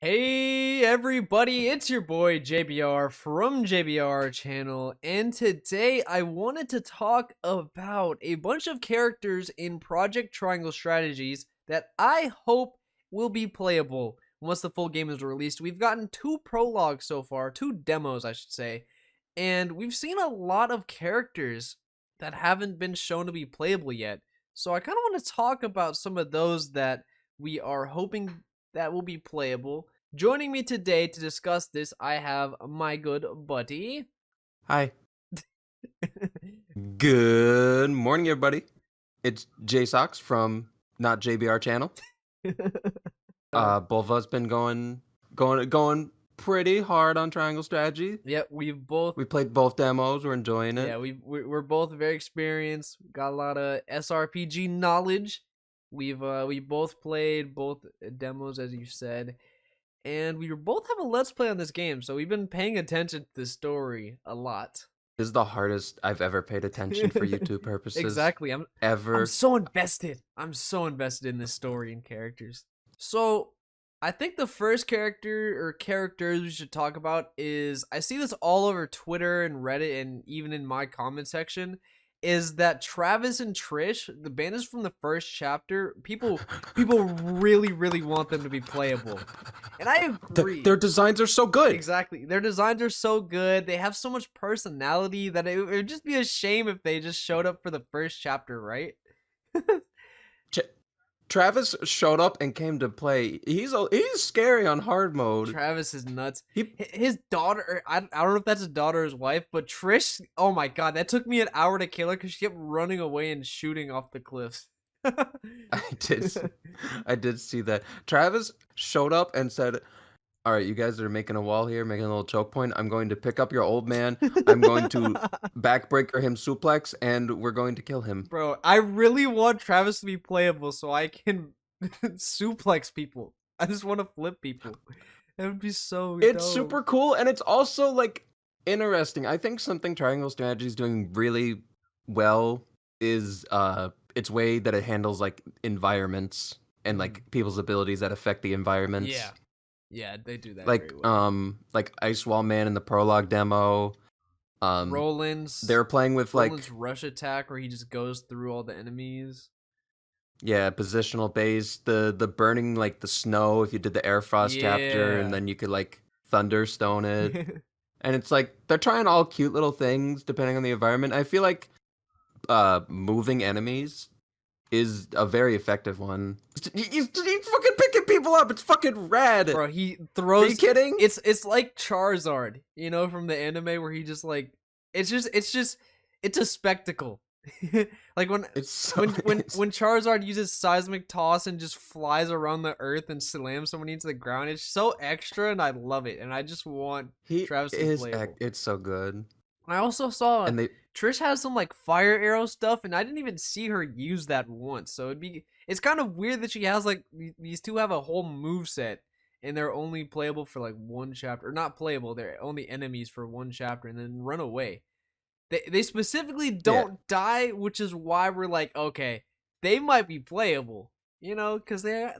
Hey everybody, it's your boy JBR from JBR channel, and today I wanted to talk about a bunch of characters in Project Triangle Strategies that I hope will be playable once the full game is released. We've gotten 2 prologues so far, 2 demos I should say, and we've seen a lot of characters that haven't been shown to be playable yet. So I kind of want to talk about some of those that we are hoping that will be playable. Joining me today to discuss this, I have my good buddy. Hi. Good morning, everybody. It's Jsocks from not JBR channel. Both of us been going pretty hard on Triangle Strategy. Yep, We played both demos. We're enjoying it. Yeah, we're both very experienced. Got a lot of SRPG knowledge. We both played both demos, as you said, and we both have a let's play on this game. So we've been paying attention to the story a lot. This is the hardest I've ever paid attention for YouTube purposes. Exactly. I'm so invested. I'm so invested in this story and characters. So I think the first character or characters we should talk about is, I see this all over Twitter and Reddit and even in my comment section, is that Travis and Trish, the band is from the first chapter. People really want them to be playable. And I agree. Their designs are so good. Exactly. Their designs are so good. They have so much personality that it would just be a shame if they just showed up for the first chapter, right? Travis showed up and came to play. He's scary on hard mode. Travis is nuts. His daughter, I don't know if that's his daughter or his wife, but Trish, oh my god, that took me an hour to kill her because she kept running away and shooting off the cliffs. I did see that. Travis showed up and said, all right, you guys are making a wall here, making a little choke point. I'm going to pick up your old man. I'm going to backbreaker him suplex, and we're going to kill him. Bro, I really want Travis to be playable so I can suplex people. I just want to flip people. That would be so It's dope. super cool, and it's also, like, interesting. I think something Triangle Strategy is doing really well is its way that it handles, like, environments and, like, people's abilities that affect the environments. Yeah. Yeah, they do that Like, very well. like Ice Wall Man in the prologue demo. Roland's They were playing with Roland's like rush attack where he just goes through all the enemies. yeah, positional base. The burning like the snow if you did the air frost chapter, and Yeah. then you could like thunderstone it. And it's like they're trying all cute little things depending on the environment. I feel like moving enemies is a very effective one. He's fucking picking people up. It's fucking rad. Bro, he throws. Are you kidding? It's like Charizard, you know, from the anime where he just like it's a spectacle. Like when Charizard uses seismic toss and just flies around the earth and slams someone into the ground, it's so extra and I love it. And I just want Travis to play. It's so good. I also saw And Trish has some like fire arrow stuff, and I didn't even see her use that once. So it's kind of weird that she has like these two have a whole move set, and they're only playable for like one chapter, or not playable. They're only enemies for one chapter, and then run away. They specifically don't die, which is why we're like, okay, they might be playable, you know, because they're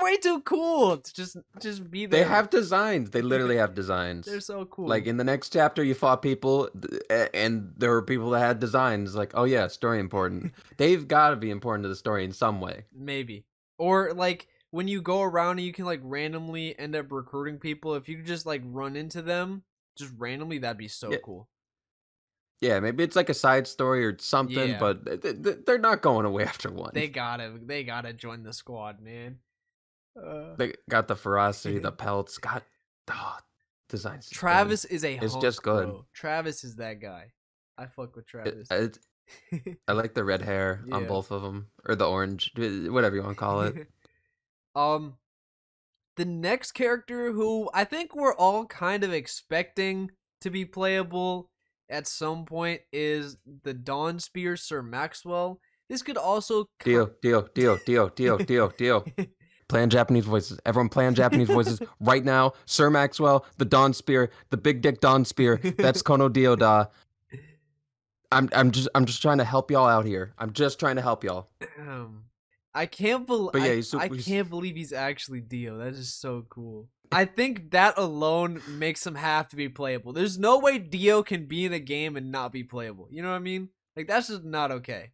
way too cool to just be there. They have designs. They literally have designs. They're so cool. Like in the next chapter, you fought people, and there were people that had designs. Like, oh yeah, story important. They've got to be important to the story in some way. Maybe. Or like when you go around and you can like randomly end up recruiting people. If you could just like run into them just randomly, that'd be so cool. Yeah, maybe it's like a side story or something, Yeah. but they're not going away after one. They gotta join the squad, man. They got the ferocity, the pelts, designs. Travis is a it's hunk, just good. bro. Travis is that guy. I fuck with Travis. I like the red hair on both of them, or the orange, whatever you want to call it. The next character who I think we're all kind of expecting to be playable at some point is the Dawn Spear Sir Maxwell. This could also deal. Playing Japanese voices. Everyone playing Japanese voices right now. Sir Maxwell, the Dawn Spear, the Big Dick Dawn Spear. That's Kono Dioda. I'm just trying to help y'all out here. I'm just trying to help y'all. I can't believe. But yeah, I can't believe he's actually Dio. That is so cool. I think that alone makes him have to be playable. There's no way Dio can be in a game and not be playable. You know what I mean? Like that's just not okay.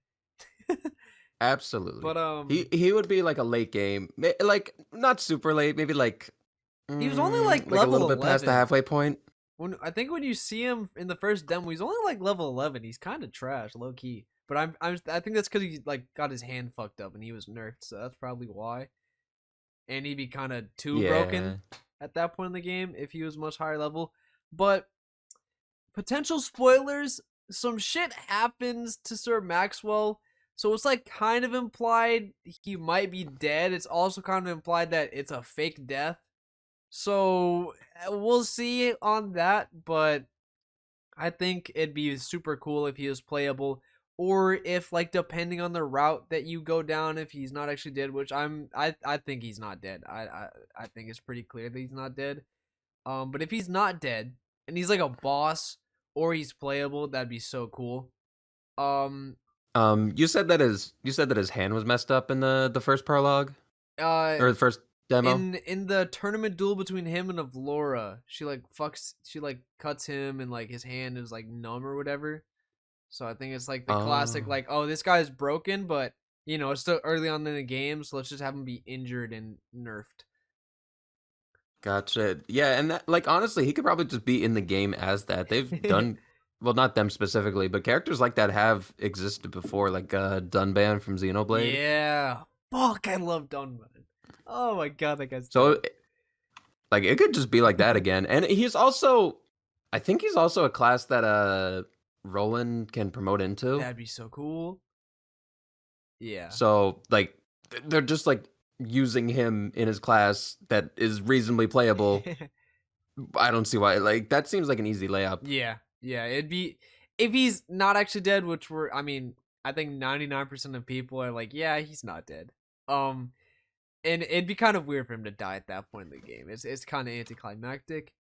Absolutely. But He would be like a late game, like not super late, maybe he was only like like a little level bit past the 11. halfway point. When you see him in the first demo, he's only like level 11. He's kind of trash, low key. But I think that's because he like got his hand fucked up and he was nerfed, so that's probably why. And he'd be kind of too Yeah. broken at that point in the game if he was much higher level. But potential spoilers, some shit happens to Sir Maxwell. So it's like kind of implied he might be dead. It's also kind of implied that it's a fake death. So we'll see on that, but I think it'd be super cool if he was playable, or if like depending on the route that you go down, if he's not actually dead, which I think he's not dead. I think it's pretty clear that he's not dead. But if he's not dead and he's like a boss or he's playable, that'd be so cool. Um, You said that his hand was messed up in the first prologue uh, or the first demo. in the tournament duel between him and Evelora, she like cuts him and like his hand is like numb or whatever. So I think it's like the classic Oh, like, oh, this guy's broken, but you know it's still early on in the game, so let's just have him be injured and nerfed. gotcha. Yeah, and that, like honestly, he could probably just be in the game as that. They've done well, not them specifically, but characters like that have existed before, like Dunban from Xenoblade. Yeah, fuck, I love Dunman. Oh my god, that guy's So dope. like it could just be like that again. And he's also I think he's also a class that Roland can promote into. That'd be so cool. Yeah. So like they're just like using him in his class that is reasonably playable. I don't see why. Like that seems like an easy layup. Yeah, yeah. It'd be if he's not actually dead, which I mean, I think 99% of people are like, yeah, he's not dead. Um, and it'd be kind of weird for him to die at that point in the game. It's kind of anticlimactic.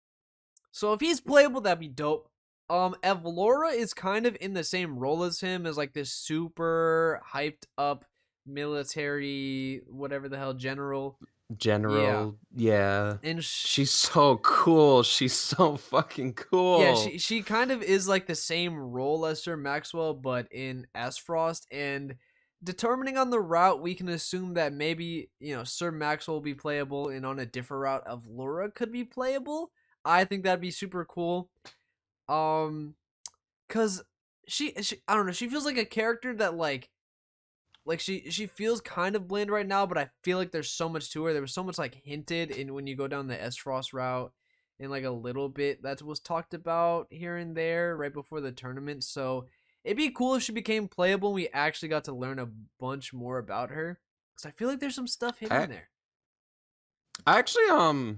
So if he's playable, that'd be dope. Evelora is kind of in the same role as him, as like this super hyped up military, whatever the hell, general. Yeah, General, yeah. and She's so cool. She's so fucking yeah, cool. she kind of is like the same role as Sir Maxwell, but in Frost. And determining on the route, we can assume that maybe Sir Maxwell will be playable, and on a different route, Evelora could be playable. I think that'd be super cool. Cause she I don't know, she feels like a character that like she feels kind of bland right now, but I feel like there's so much to her. There was so much like hinted in when you go down the Frost route, and like a little bit that was talked about here and there right before the tournament. So it'd be cool if she became playable and we actually got to learn a bunch more about her. Cause I feel like there's some stuff hidden I, in there. I actually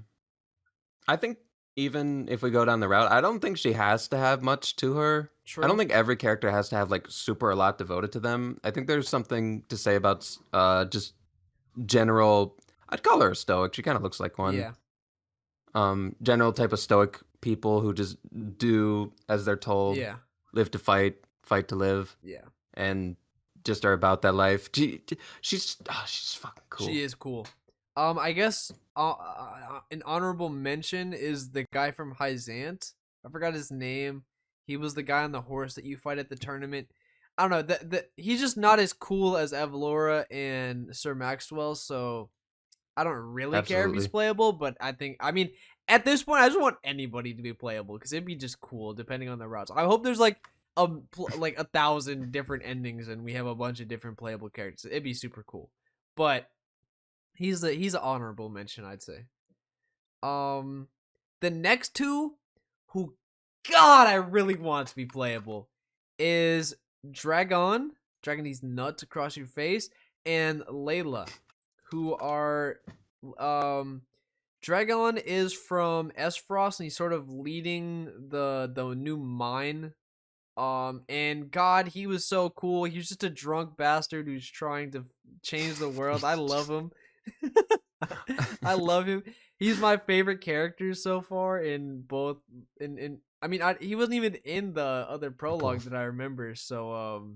I think even if we go down the route, I don't think she has to have much to her. I don't True. think every character has to have like super a lot devoted to them. I think there's something to say about just general. I'd call her a stoic. She kind of looks like one. Yeah. General type of stoic people who just do as they're told, Yeah. live to fight, fight to live, Yeah. and just are about that life. She's fucking cool. She is cool. I guess an honorable mention is the guy from Hyzant. I forgot his name. He was the guy on the horse that you fight at the tournament. I don't know. He's just not as cool as Evelora and Sir Maxwell, so I don't really care if he's Absolutely. playable. But I mean, at this point, I just want anybody to be playable because it'd be just cool depending on the routes. I hope there's like like 1,000 different endings and we have a bunch of different playable characters. It'd be super cool. But he's an honorable mention, I'd say. Um, the next two, who God I really want to be playable, is Dragon these nuts across your face, and Layla, who are Dragon is from Frost and he's sort of leading the new mine. And God, he was so cool. He was just a drunk bastard who's trying to change the world. I love him. I love him. He's my favorite character so far in both. In I mean, he wasn't even in the other prologue that I remember. So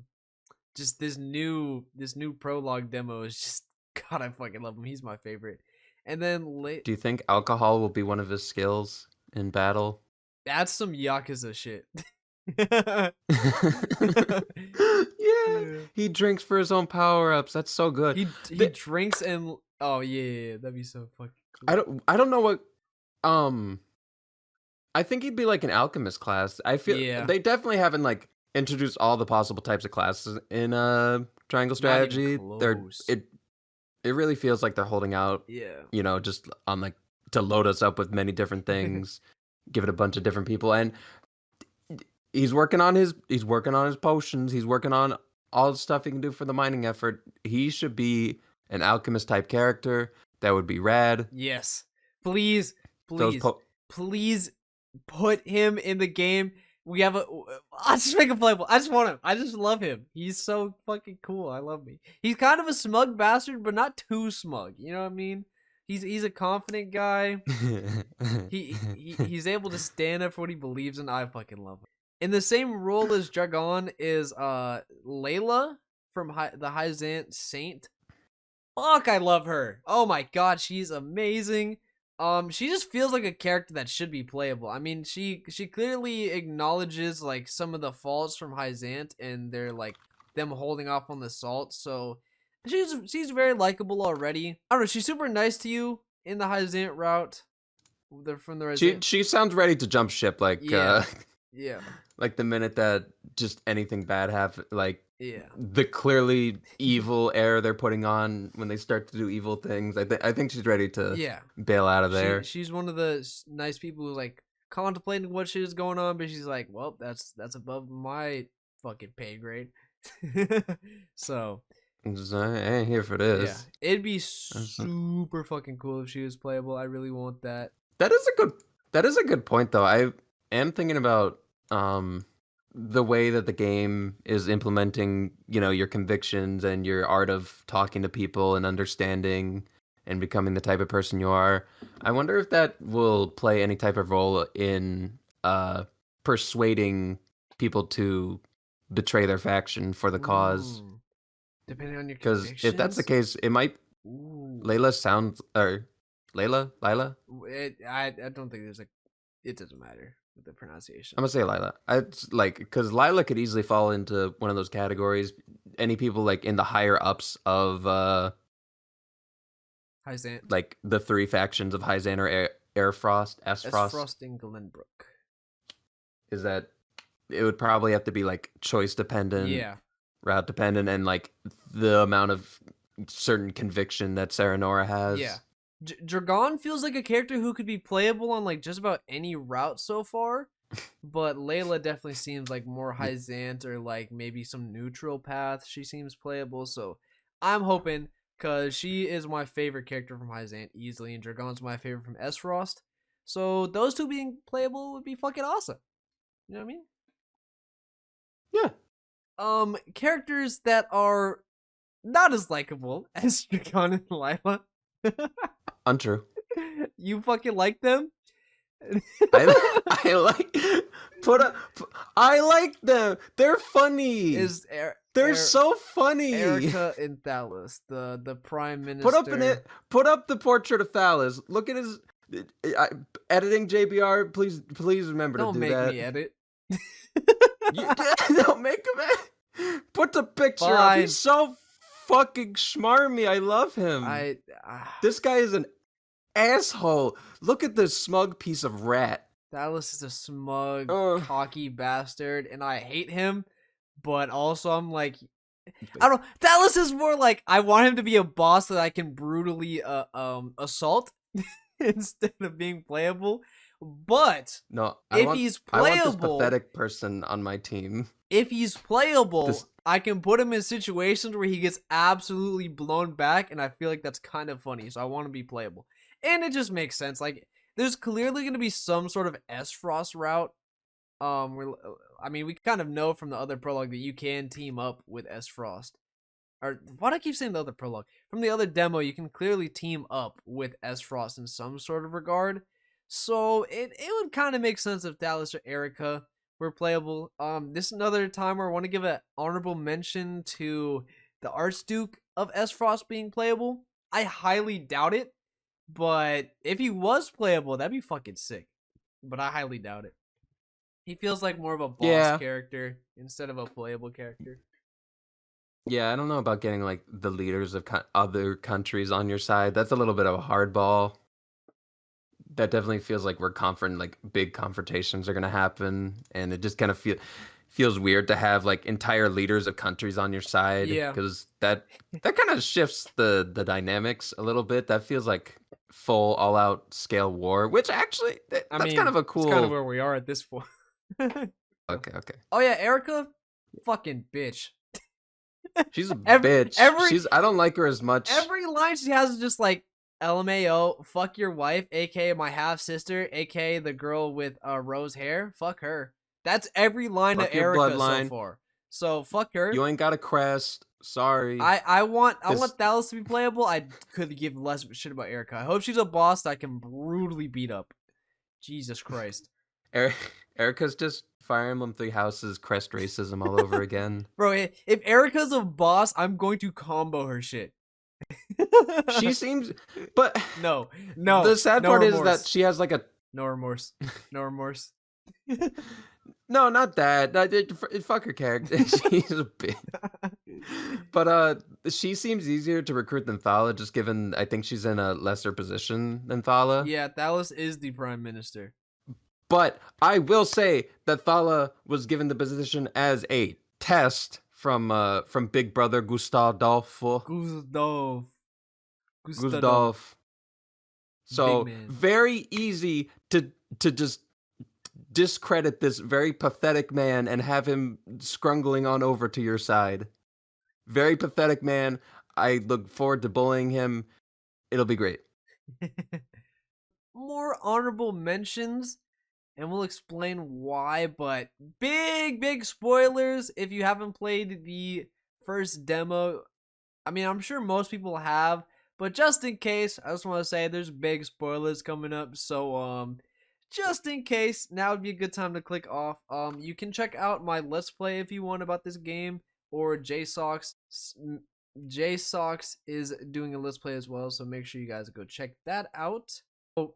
just this new prologue demo is just God. I fucking love him. He's my favorite. And then Do you think alcohol will be one of his skills in battle? that's some Yakuza shit. Yeah, Yeah. he drinks for his own power-ups. That's so good. He drinks and oh yeah, that'd be so fucking cool. I don't know what um I think he'd be like an alchemist class. I feel Yeah, they definitely haven't like introduced all the possible types of classes in Triangle not even Strategy. close. It really feels like they're holding out, Yeah. just on like to load us up with many different things, give it a bunch of different people, and he's working on his potions. He's working on all the stuff he can do for the mining effort. He should be an alchemist type character. That would be rad. Yes. Please, Those please, po- please put him in the game. We have a. I'll just make him playable. I just want him. I just love him. He's so fucking cool. I love me. He's kind of a smug bastard, but not too smug. You know what I mean? He's a confident guy. He's able to stand up for what he believes in. I fucking love him. In the same role as Dragon is Layla from the Hyzant Saint. Fuck, I love her. Oh my god, she's amazing. She just feels like a character that should be playable. I mean, she clearly acknowledges like some of the faults from Hyzant and they're like them holding off on the salt. So she's very likable already. I don't know. She's super nice to you in the Hyzant route. From the she Hyzant. she sounds ready to jump ship like Yeah, yeah, like the minute that just anything bad happens, like yeah. the clearly evil air they're putting on when they start to do evil things. I think she's ready to Yeah, bail out of there. she's one of the nice people who's like contemplating what shit is going on, but she's like, well, that's above my fucking pay grade. So I ain't here for yeah, this. it'd be super fucking cool if she was playable. I really want that. That is a good point though. I am thinking about the way that the game is implementing, your convictions and your art of talking to people and understanding and becoming the type of person you are. I wonder if that will play any type of role in persuading people to betray their faction for the cause. Ooh, depending on your Because if that's the convictions. case, it might Ooh, Layla sounds or Lila. I don't think there's it doesn't matter with the pronunciation. I'm gonna say Lila. It's like because Lila could easily fall into one of those categories. Any people like in the higher ups of Hyzant. like the three factions of Hyzan or Airfrost, S-Frost, Frost and Glenbrook. is that it would probably have to be like choice dependent, Yeah. route dependent, and like the amount of certain conviction that Serenora has. Yeah. Dragon feels like a character who could be playable on like just about any route so far, but Layla definitely seems like more Hyzant or like maybe some neutral path. She seems playable, so I'm hoping because she is my favorite character from Hyzant easily, and Dragon's my favorite from S-Frost. So those two being playable would be fucking awesome. You know what I mean? Yeah. Characters that are not as likable as Dragon and Layla. Untrue. You fucking like them? I like I like them. They're funny. They're so funny. Erica and Thalos, the prime minister. Put up the portrait of Thalos. Look at his editing JBR. Please remember to do that. Don't make me edit. Don't make him edit. Put the picture up. He's so fucking schmarmy. I love him. This guy is an asshole. Look at this smug piece of rat. Thalos is a smug, cocky bastard, and I hate him. But also, I'm like, I don't know. Thalos is more like I want him to be a boss that I can brutally assault instead of being playable. But no, he's playable, I want this pathetic person on my team. If he's playable, I can put him in situations where he gets absolutely blown back, and I feel like that's kind of funny. So I want to be playable, and it just makes sense. Like, there's clearly going to be some sort of S-Frost route. I mean, we kind of know from the other prologue that you can team up with S-Frost. Or why do I keep saying the other prologue? From the other demo, you can clearly team up with S-Frost in some sort of regard. So it would kind of make sense if Thalos or Erica were playable. This is another time where I want to give an honorable mention to the Archduke of S-Frost being playable. I highly doubt it, But if he was playable, that'd be fucking sick. But I highly doubt it. He feels like more of a boss Yeah. character instead of a playable character. Yeah, I don't know about getting like the leaders of other countries on your side. That's a little bit of a hardball. That definitely feels like like big confrontations are gonna happen, and it just kind of feels weird to have like entire leaders of countries on your side Yeah. because that kind of shifts the dynamics a little bit. That feels like full all out scale war, which actually that's kind of a it's kind of cool. where we are at this point. Okay. Oh yeah, Erica, fucking bitch. She's a Every bitch. I don't like her as much. every line she has is just like LMAO, fuck your wife, aka my half sister, aka the girl with rose hair. Fuck her. That's every line of Fuck your Erica so bloodline. far. So fuck her. You ain't got a crest. Sorry. I want This Dallas to be playable. I could give less of a shit about Erica. I hope she's a boss that I can brutally beat up. Jesus Christ. Erica's just Fire Emblem Three Houses crest racism all over again. Bro, if Erica's a boss, I'm going to combo her shit. She seems, but no. The sad no part remorse. is that she has like a no remorse. No remorse. no, not that. Fuck her character. She's a bitch. But she seems easier to recruit than Thala, just given I think she's in a lesser position than Thala. Yeah, Dallas is the prime minister. But I will say that Thala was given the position as a test from Big Brother Gustavo. Gustav. So very easy to just discredit this very pathetic man and have him scrungling on over to your side. Very pathetic man. I look forward to bullying him. It'll be great. More honorable mentions, and we'll explain why, but big spoilers if you haven't played the first demo. I mean, I'm sure most people have, but just in case, I just want to say there's big spoilers coming up, so just in case, now would be a good time to click off. You can check out my Let's Play if you want about this game, or Jsocks. Jsocks is doing a Let's Play as well, so make sure you guys go check that out. So,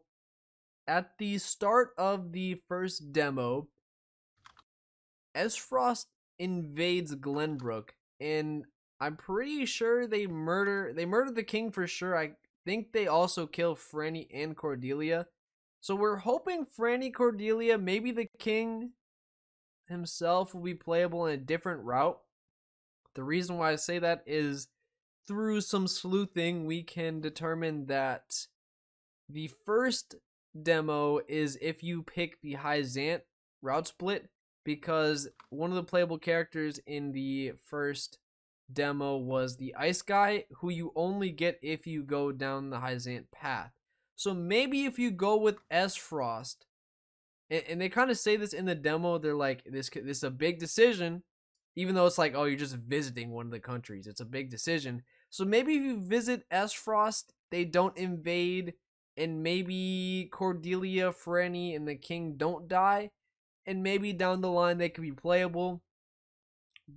at the start of the first demo, Esfrost invades Glenbrook, and I'm pretty sure they murder the king for sure. I think they also kill Franny and Cordelia. So we're hoping Franny, Cordelia, maybe the king himself will be playable in a different route. The reason why I say that is through some sleuthing, we can determine that the first demo is if you pick the High Zant route split, because one of the playable characters in the first demo was the ice guy, who you only get if you go down the High Zant path. So maybe if you go with Esfrost, and they kind of say this in the demo, they're like, this is a big decision, even though it's like, oh, you're just visiting one of the countries. It's a big decision. So maybe if you visit Esfrost, they don't invade, and maybe Cordelia, Franny, and the king don't die, and maybe down the line they could be playable.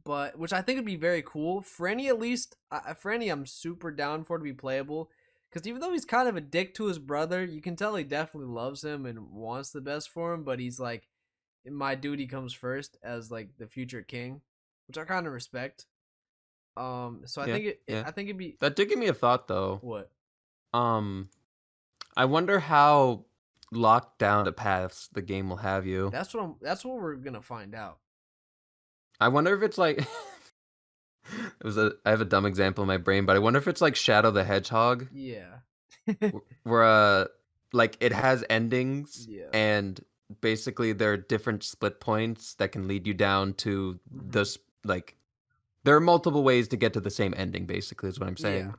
But which I think would be very cool. Franny, at least, Franny, I'm super down for to be playable, because even though he's kind of a dick to his brother, you can tell he definitely loves him and wants the best for him. But he's like, my duty comes first as like the future king, which I kind of respect. So I think I think it'd be. That did give me a thought though. What? I wonder how locked down the paths the game will have you. That's what we're gonna find out. I wonder if it's like I have a dumb example in my brain, but I wonder if it's like Shadow the Hedgehog. Yeah. where like it has endings, Yeah. and basically there are different split points that can lead you down to this, like there are multiple ways to get to the same ending, basically, is what I'm saying.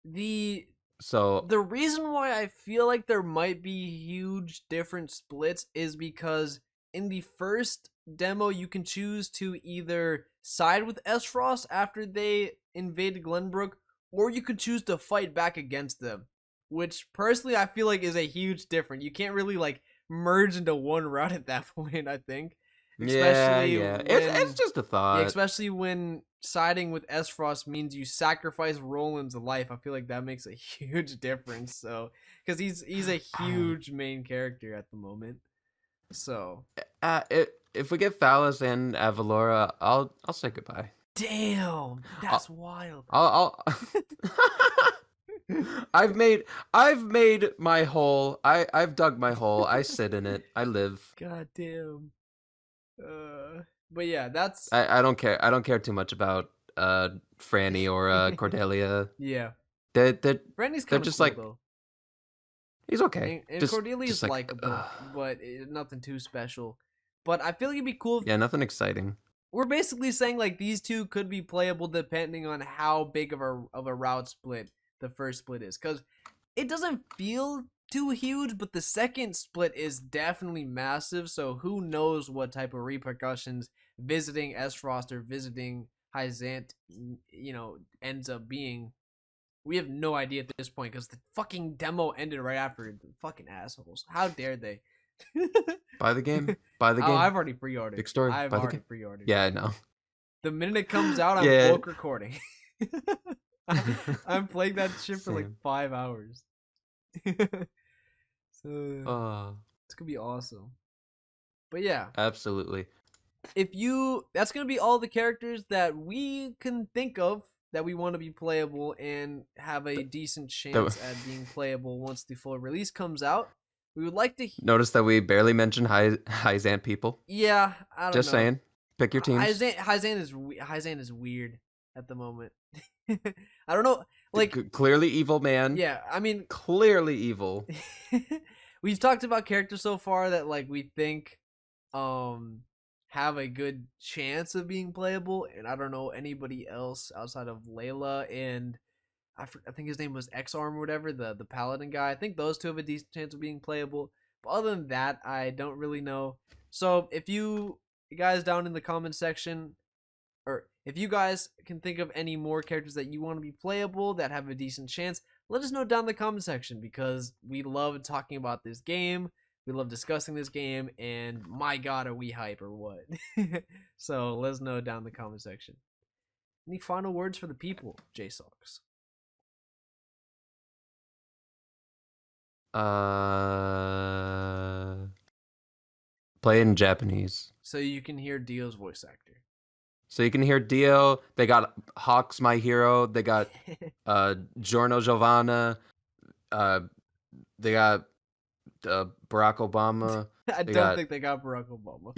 Yeah. So the reason why I feel like there might be huge different splits is because in the first demo you can choose to either side with Esfrost after they invaded Glenbrook, or you could choose to fight back against them, which personally I feel like is a huge difference. You can't really like merge into one route at that point, I think. Especially yeah. It's just a thought. Yeah, especially when siding with Esfrost means you sacrifice Roland's life, I feel like that makes a huge difference. So, because he's a huge main character at the moment. So, If we get Phallus and Evelora, I'll say goodbye. damn, that's wild. I'll I've made my hole. I've dug my hole. I sit in it. I live. God damn. But yeah, that's I don't care. I don't care too much about Franny or Cordelia. yeah. They're Brandy's they're kind of just cool like though, he's okay. and Cordelia's like likable, but nothing too special. But I feel like it'd be cool if yeah, nothing exciting. we're basically saying like these two could be playable depending on how big of a route split the first split is, because it doesn't feel too huge, but the second split is definitely massive. So who knows what type of repercussions visiting Esfrost or visiting Hyzant, ends up being. We have no idea at this point because the fucking demo ended right after. The fucking assholes! How dare they? Buy the game. Buy the game. Oh, I've already pre-ordered. Big story. I've Buy the already game. pre-ordered. Yeah, I know. The minute it comes out, I'm Yeah. bulk recording. I'm playing that shit for like Same. 5 hours. So it's gonna be awesome. But yeah, Absolutely. that's gonna be all the characters that we can think of that we want to be playable and have a decent chance at being playable once the full release comes out. We would like to Notice that we barely mentioned Hyzant people. yeah, I don't Just know. saying. Pick your teams. Hyzant is weird at the moment. I don't know, like Clearly evil man. yeah, I mean, Clearly evil. we've talked about characters so far that like we think have a good chance of being playable, and I don't know anybody else outside of Layla and I think his name was X-Arm or whatever, the paladin guy. I think those two have a decent chance of being playable. But other than that, I don't really know. So if you guys down in the comment section, or if you guys can think of any more characters that you want to be playable that have a decent chance, let us know down in the comment section, because we love talking about this game. We love discussing this game, and my god, are we hype or what? So let us know down in the comment section. Any final words for the people, Jsocks? Play in Japanese. So you can hear Dio's voice actor. So you can hear Dio. They got Hawk's My Hero. They got Giorno Giovanna. They got Barack Obama. I don't think they got Barack Obama.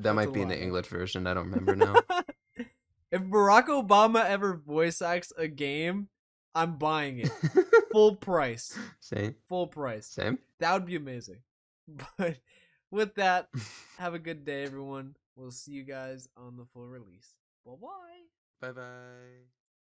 that might be in the English version. I don't remember now. If Barack Obama ever voice acts a game, I'm buying it. Full price. Same. Full price. Same. That would be amazing. But with that, have a good day, everyone. We'll see you guys on the full release. Bye-bye. Bye-bye.